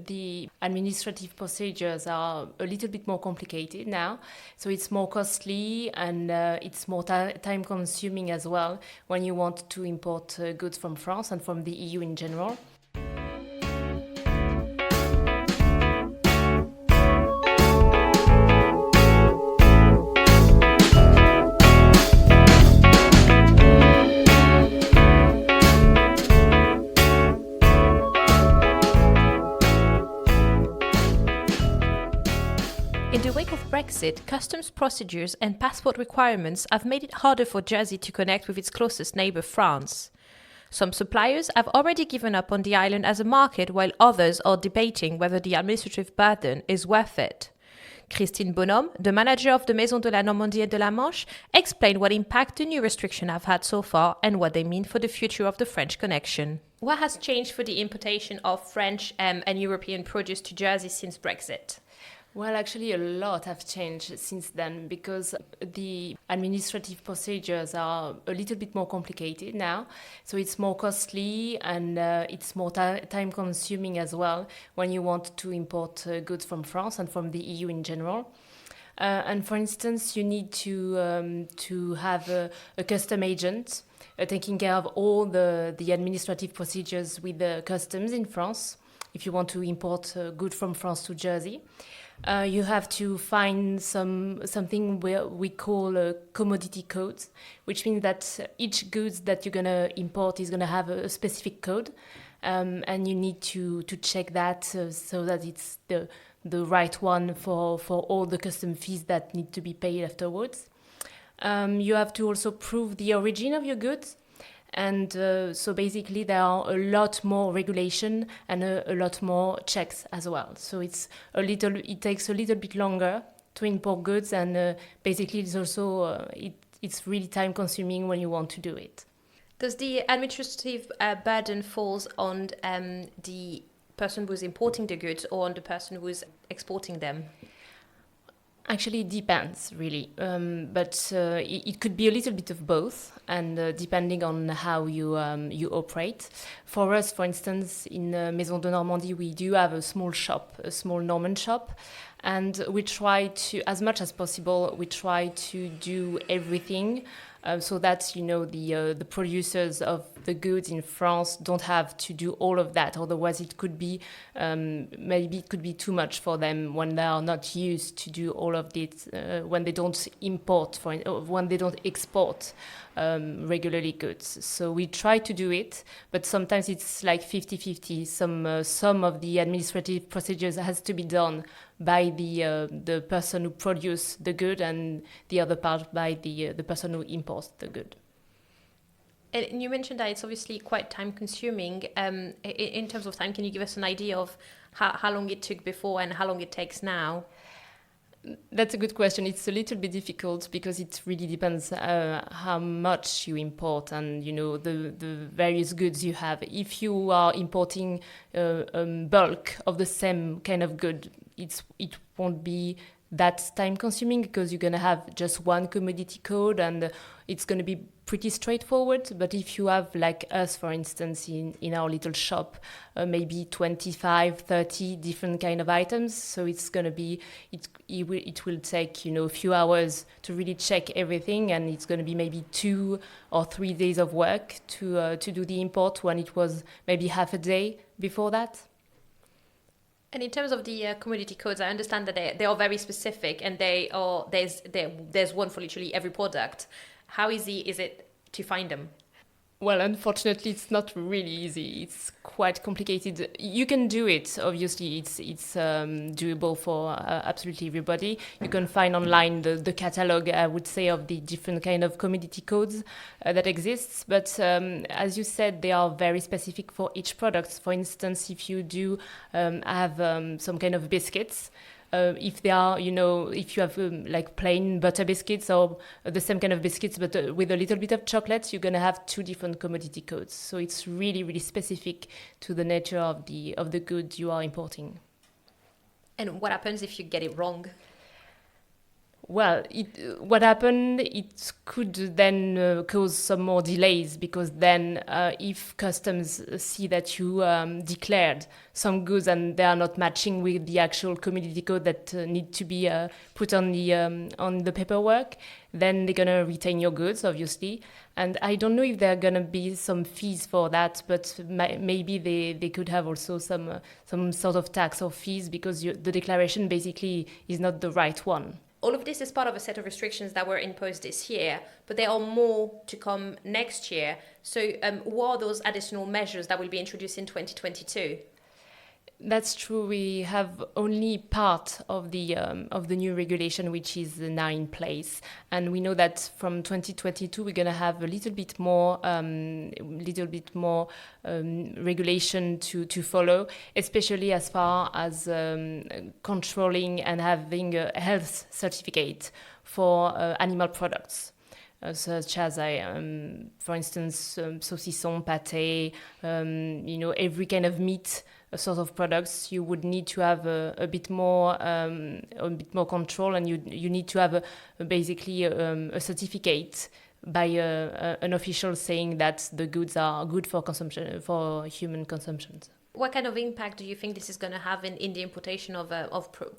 the administrative procedures are a little bit more complicated now. So it's more costly and it's more time consuming as well when you want to import goods from France and from the EU in general. In the wake of Brexit, customs procedures and passport requirements have made it harder for Jersey to connect with its closest neighbour, France. Some suppliers have already given up on the island as a market, while others are debating whether the administrative burden is worth it. Christine Bonhomme, the manager of the Maison de la Normandie et de la Manche, explained what impact the new restrictions have had so far and what they mean for the future of the French connection. What has changed for the importation of French and European produce to Jersey since Brexit? Well, actually, a lot have changed since then because the administrative procedures are a little bit more complicated now. So it's more costly and it's more time consuming as well when you want to import goods from France and from the EU in general. And for instance, you need to have a custom agent taking care of all the administrative procedures with the customs in France if you want to import goods from France to Jersey. You have to find something where we call a commodity code, which means that each goods that you're going to import is going to have a specific code, and you need to check that so that it's the right one for all the custom fees that need to be paid afterwards. You have to also prove the origin of your goods. And so basically there are a lot more regulation and a lot more checks as well. So it takes a little bit longer to import goods, and basically it's also it's really time consuming when you want to do it. Does the administrative burden falls on the person who's importing the goods or on the person who's exporting them? Actually, it depends, really. But it could be a little bit of both, and depending on how you operate. For us, for instance, in Maison de Normandie, we do have a small shop, a small Norman shop, and we try to, as much as possible, we try to do everything so that the producers of the goods in France don't have to do all of that. Otherwise, it could be maybe it could be too much for them when they are not used to do all of this. When they don't import, when they don't export regularly goods. So we try to do it, but sometimes it's like 50-50. Some of the administrative procedures has to be done by the person who produces the good, and the other part by the person who imports the good. And you mentioned that it's obviously quite time consuming. In terms of time, can you give us an idea of how long it took before and how long it takes now? That's a good question. It's a little bit difficult because it really depends how much you import and the various goods you have. If you are importing bulk of the same kind of good, it won't be that time consuming because you're going to have just one commodity code and it's going to be pretty straightforward. But if you have, like us, for instance, in our little shop, maybe 25, 30 different kind of items, so it's going to be, it will take, a few hours to really check everything, and it's going to be maybe 2 or 3 days of work to do the import when it was maybe half a day before that. And in terms of the commodity codes, I understand that they are very specific, and there's one for literally every product. How easy is it to find them? Well, unfortunately, it's not really easy. It's quite complicated. You can do it. Obviously, it's doable for absolutely everybody. You can find online the catalog, I would say, of the different kind of commodity codes that exists. But as you said, they are very specific for each product. For instance, if you do have some kind of biscuits, if they are, if you have like plain butter biscuits or the same kind of biscuits but with a little bit of chocolate, you're going to have 2 different commodity codes. So it's really, really specific to the nature of the goods you are importing. And what happens if you get it wrong? Well, what happened, it could then cause some more delays because then if customs see that you declared some goods and they are not matching with the actual commodity code that need to be put on the paperwork, then they're going to retain your goods, obviously. And I don't know if there are going to be some fees for that, but maybe they could have also some sort of tax or fees because the declaration basically is not the right one. All of this is part of a set of restrictions that were imposed this year, but there are more to come next year. So what are those additional measures that will be introduced in 2022? That's true. We have only part of the new regulation which is now in place, and we know that from 2022 we're going to have a little bit more regulation to follow, especially as far as controlling and having a health certificate for animal products. Such as, for instance, saucisson, pâté, every kind of meat sort of products, you would need to have a bit more control, and you need to have basically a certificate by an official saying that the goods are good for consumption, for human consumption. What kind of impact do you think this is going to have in the importation of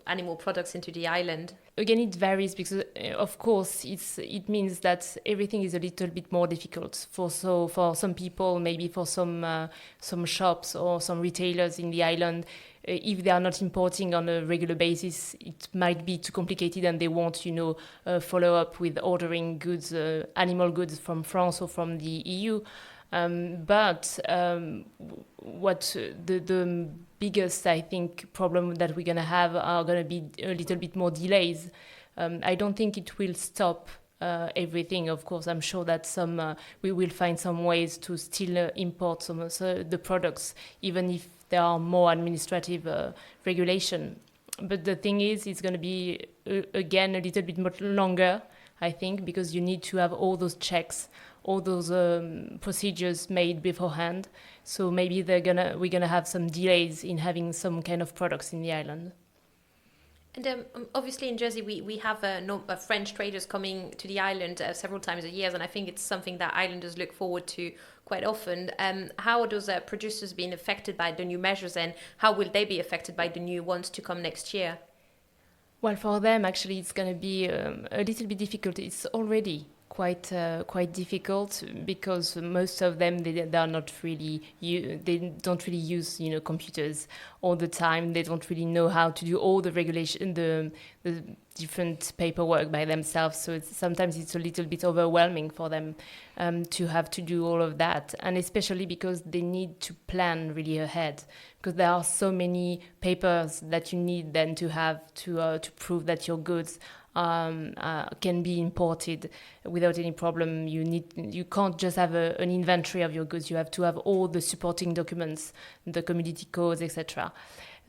animal products into the island? Again, it varies because, of course, it means that everything is a little bit more difficult for some people, maybe for some shops or some retailers in the island. If they are not importing on a regular basis, it might be too complicated, and they won't, follow up with ordering goods, animal goods from France or from the EU. But what the biggest, I think, problem that we're going to have are going to be a little bit more delays. I don't think it will stop everything. Of course, I'm sure that we will find some ways to still import some of the products, even if there are more administrative regulation. But the thing is, it's going to be, again, a little bit much longer, I think, because you need to have all those checks, all those procedures made beforehand. So maybe we're gonna have some delays in having some kind of products in the island. And obviously in Jersey we have French traders coming to the island several times a year, and I think it's something that islanders look forward to quite often. How are those producers being affected by the new measures, and how will they be affected by the new ones to come next year? Well, for them, actually, it's going to be a little bit difficult. It's already quite difficult because most of them they are not really they don't really use computers all the time. They don't really know how to do all the regulation, the different paperwork by themselves. So sometimes it's a little bit overwhelming for them to have to do all of that, and especially because they need to plan really ahead, because there are so many papers that you need then to have to prove that your goods can be imported without any problem. You can't just have an inventory of your goods. You have to have all the supporting documents, the commodity codes, etc.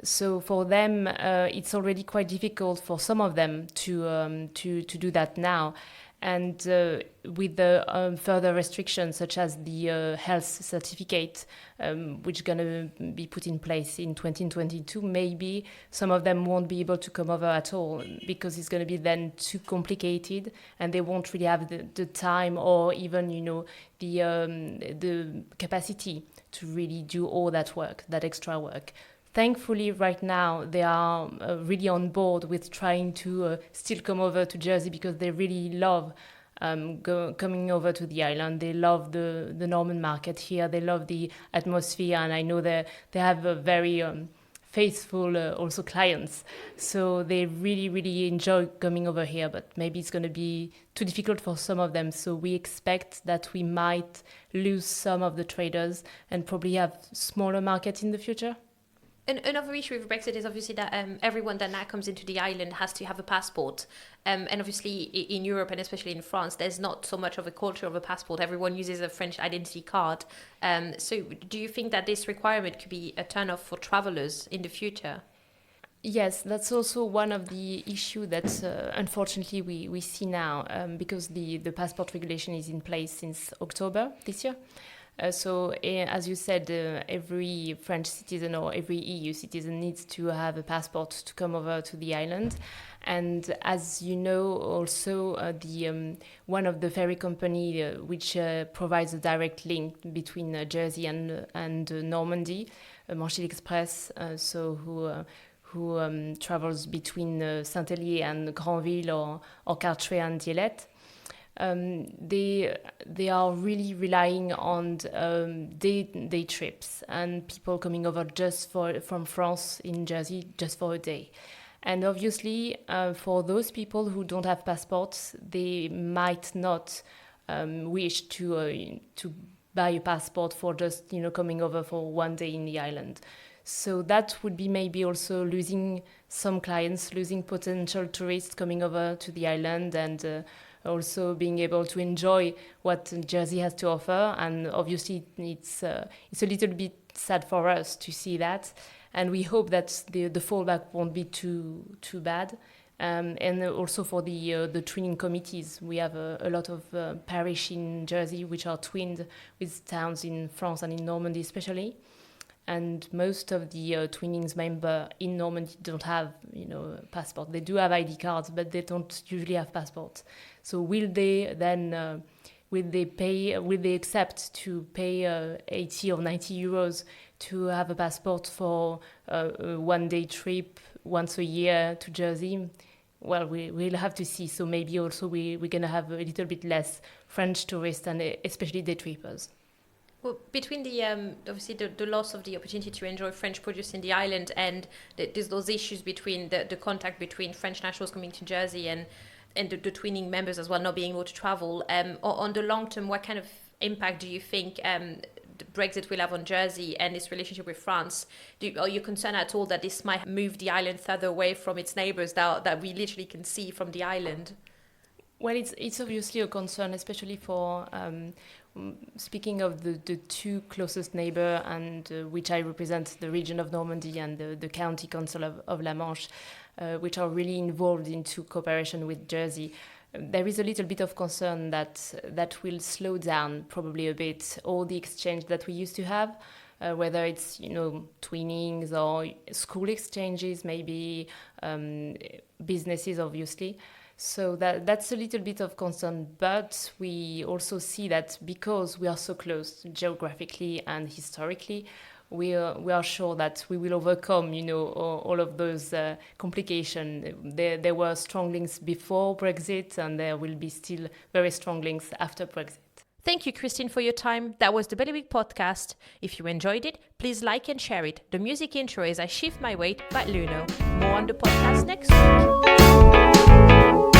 So for them, it's already quite difficult for some of them to do that now. And with the further restrictions, such as the health certificate, which is going to be put in place in 2022, maybe some of them won't be able to come over at all because it's going to be then too complicated, and they won't really have the time or even the capacity to really do all that work, that extra work. Thankfully, right now, they are really on board with trying to still come over to Jersey because they really love coming over to the island. They love the Norman market here. They love the atmosphere, and I know they have a very faithful also clients. So they really, really enjoy coming over here, but maybe it's going to be too difficult for some of them. So we expect that we might lose some of the traders and probably have smaller markets in the future. Another issue with Brexit is obviously that everyone that now comes into the island has to have a passport. And obviously in Europe, and especially in France, there's not so much of a culture of a passport. Everyone uses a French identity card. So do you think that this requirement could be a turn-off for travelers in the future? Yes, that's also one of the issues that unfortunately we see now because the passport regulation is in place since October this year. As you said, every French citizen or every EU citizen needs to have a passport to come over to the island. And as you know, also one of the ferry company which provides a direct link between Jersey and Normandy, Manche Express, who travels between Saint-Hélier and Granville or Carteret and Dieulette. They are really relying on day trips and people coming over just from France in Jersey just for a day. And obviously, for those people who don't have passports, they might not wish to buy a passport for just coming over for one day in the island. So that would be maybe also losing some clients, losing potential tourists coming over to the island, and also being able to enjoy what Jersey has to offer. And obviously it's a little bit sad for us to see that, and we hope that the fallback won't be too bad. And also for the twinning committees, we have a lot of parish in Jersey which are twinned with towns in France and in Normandy especially. And most of the twinnings member in Normandy don't have, passport. They do have ID cards, but they don't usually have passports. So will they then, will they accept to pay 80 or 90 euros to have a passport for a one-day trip once a year to Jersey? Well, we'll have to see. So maybe also we're going to have a little bit less French tourists and especially day trippers. Well, between the obviously the loss of the opportunity to enjoy French produce in the island and there's those issues between the contact between French nationals coming to Jersey and the twinning members as well not being able to travel, on the long term, what kind of impact do you think Brexit will have on Jersey and its relationship with France? Are you concerned at all that this might move the island further away from its neighbours that we literally can see from the island? Well, it's obviously a concern, especially for speaking of the two closest neighbours, and which I represent, the region of Normandy and the county council of La Manche, which are really involved into cooperation with Jersey. There is a little bit of concern that will slow down probably a bit all the exchange that we used to have, whether it's twinnings or school exchanges, maybe businesses, obviously. So that's a little bit of concern, but we also see that because we are so close geographically and historically, we are sure that we will overcome, all of those complications. There were strong links before Brexit, and there will be still very strong links after Brexit. Thank you, Christine, for your time. That was the Bailiwick Podcast. If you enjoyed it, please like and share it. The music intro is I Shift My Weight by Luno. More on the podcast next week.